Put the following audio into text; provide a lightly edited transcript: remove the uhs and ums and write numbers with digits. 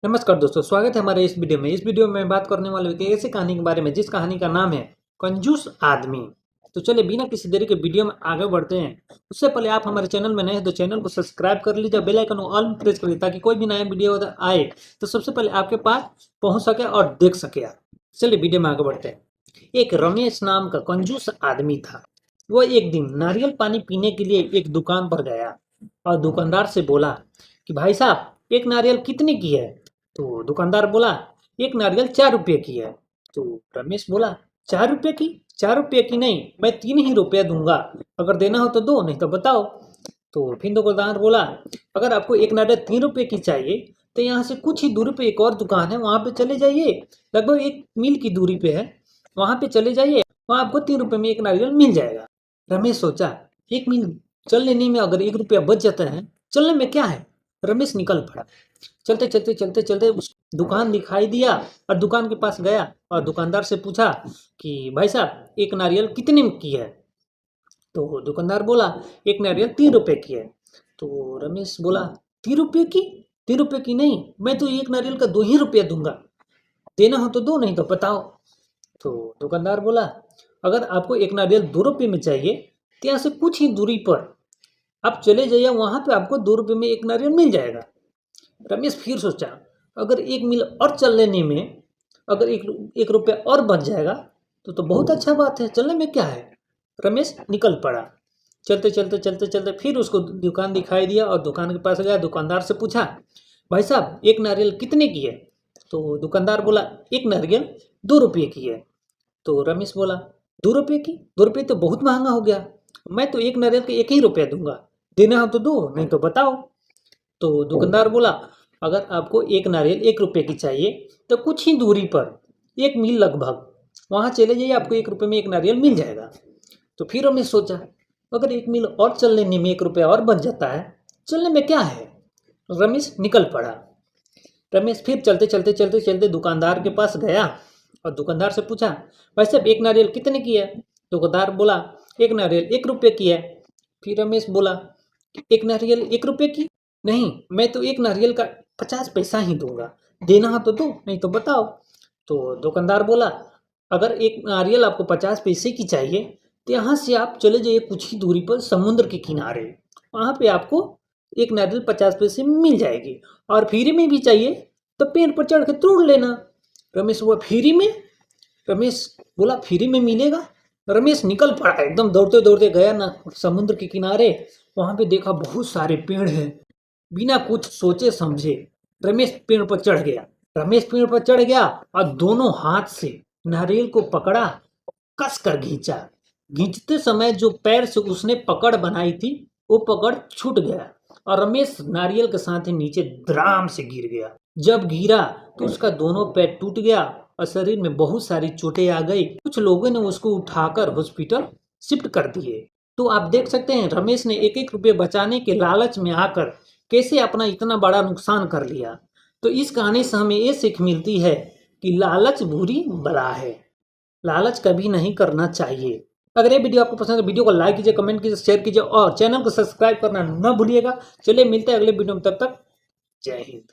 नमस्कार दोस्तों, स्वागत है हमारे इस वीडियो में। इस वीडियो में मैं बात करने वाले एक ऐसी कहानी के बारे में जिस कहानी का नाम है कंजूस आदमी। तो चलिए बिना किसी देरी के वीडियो में आगे बढ़ते हैं। उससे पहले आप हमारे चैनल में नए हैं तो चैनल को सब्सक्राइब कर लीजिए, बेल आइकन को ऑल में प्रेस कर लीजिए ताकि कोई भी नया वीडियो आए तो सबसे पहले आपके पास पहुंच सके और देख सके आप। चलिए वीडियो में आगे बढ़ते हैं। एक रमेश नाम का कंजूस आदमी था। वो एक दिन नारियल पानी पीने के लिए एक दुकान पर गया और दुकानदार से बोला कि भाई साहब एक नारियल कितने की है। तो दुकानदार बोला एक नारियल 4 रुपये की है। तो रमेश बोला 4 रुपये की? 4 रुपये की नहीं, मैं 3 ही रुपये दूंगा, अगर देना हो तो दो, नहीं तो बताओ। तो फिर दुकानदार बोला अगर आपको एक नारियल 3 रुपये की चाहिए तो यहाँ से कुछ ही दूरी पे एक और दुकान है, वहाँ पे चले जाइए, लगभग 1 मील की दूरी पे है, वहाँ पे चले जाइए, वहाँ आपको 3 रुपये में एक नारियल मिल जाएगा। रमेश सोचा 1 मील चल लेने में अगर 1 रुपया बच जाता है, चलने में क्या है। रमेश निकल पड़ा। चलते चलते चलते चलते उस दुकान दिखाई दिया और दुकान के पास गया और दुकानदार से पूछा कि भाई साहब एक नारियल कितने की है। तो दुकानदार बोला एक नारियल 3 रुपये की है। तो रमेश बोला 3 रुपये की? 3 रुपये की नहीं, मैं तो एक नारियल का 2 ही रुपया दूंगा, देना हो तो दो, नहीं तो बताओ। तो दुकानदार बोला अगर आपको एक नारियल 2 रुपये में चाहिए तो यहाँ से कुछ ही दूरी पर आप चले जाइए, वहां पे आपको 2 रुपये में एक नारियल मिल जाएगा। रमेश फिर सोचा अगर 1 मील और चल लेने में अगर एक रुपया और बच जाएगा तो बहुत अच्छा बात है, चलने में क्या है। रमेश निकल पड़ा। चलते चलते चलते चलते फिर उसको दुकान दिखाई दिया और दुकान के पास गया, दुकानदार से पूछा भाई साहब एक नारियल कितने की है। तो दुकानदार बोला एक नारियल 2 रुपये की है। तो रमेश बोला 2 रुपये की? 2 रुपये तो बहुत महंगा हो गया, मैं तो एक नारियल के 1 ही रुपया दूंगा, देना हो तो दो, नहीं तो बताओ। तो दुकानदार बोला अगर आपको एक नारियल 1 रुपये की चाहिए तो कुछ ही दूरी पर 1 मील लगभग वहाँ चले जाइए, आपको 1 रुपये में एक नारियल मिल जाएगा। तो फिर हमने सोचा अगर 1 मील और चल लेने में 1 रुपया और बच जाता है, चलने में क्या है। रमेश निकल पड़ा। रमेश फिर चलते चलते चलते चलते दुकानदार के पास गया और दुकानदार से पूछा भाई साहब एक नारियल कितने की है। दुकानदार बोला एक नारियल 1 रुपये की है। फिर रमेश बोला एक नारियल 1 रुपये की नहीं, मैं तो एक नारियल का 50 पैसा ही दूंगा, देना हो तो दो, नहीं तो बताओ। तो दुकानदार बोला अगर एक नारियल आपको 50 पैसे की चाहिए तो यहाँ से आप चले जाइए कुछ ही दूरी पर समुद्र के किनारे, वहाँ पे आपको एक नारियल 50 पैसे में मिल जाएगी, और फ्री में भी चाहिए तो पेड़ पर चढ़ के तोड़ लेना। रमेश बोला फ्री में? रमेश बोला फ्री में मिलेगा। रमेश निकल पड़ा, एकदम दौड़ते दौड़ते गया ना समुद्र के किनारे, वहां पे देखा बहुत सारे पेड़ हैं। बिना कुछ सोचे समझे रमेश पेड़ पर चढ़ गया। रमेश पेड़ पर चढ़ गया और दोनों हाथ से नारियल को पकड़ा, कस कर खींचा। खींचते समय जो पैर से उसने पकड़ बनाई थी वो पकड़ छूट गया और रमेश नारियल के साथ ही नीचे धड़ाम से गिर गया। जब गिरा तो उसका दोनों पैर टूट गया और शरीर में बहुत सारी चोटें आ गई। कुछ लोगों ने उसको उठाकर हॉस्पिटल शिफ्ट कर दिए। तो आप देख सकते हैं रमेश ने एक एक रुपये बचाने के लालच में आकर कैसे अपना इतना बड़ा नुकसान कर लिया। तो इस कहानी से हमें ये सीख मिलती है कि लालच बुरी बला है, लालच कभी नहीं करना चाहिए। अगर ये वीडियो आपको पसंद है वीडियो को लाइक कीजिए, कमेंट कीजिए, शेयर कीजिए और चैनल को सब्सक्राइब करना न भूलिएगा। चलिए मिलते हैं अगले वीडियो में, तब तक जय हिंद।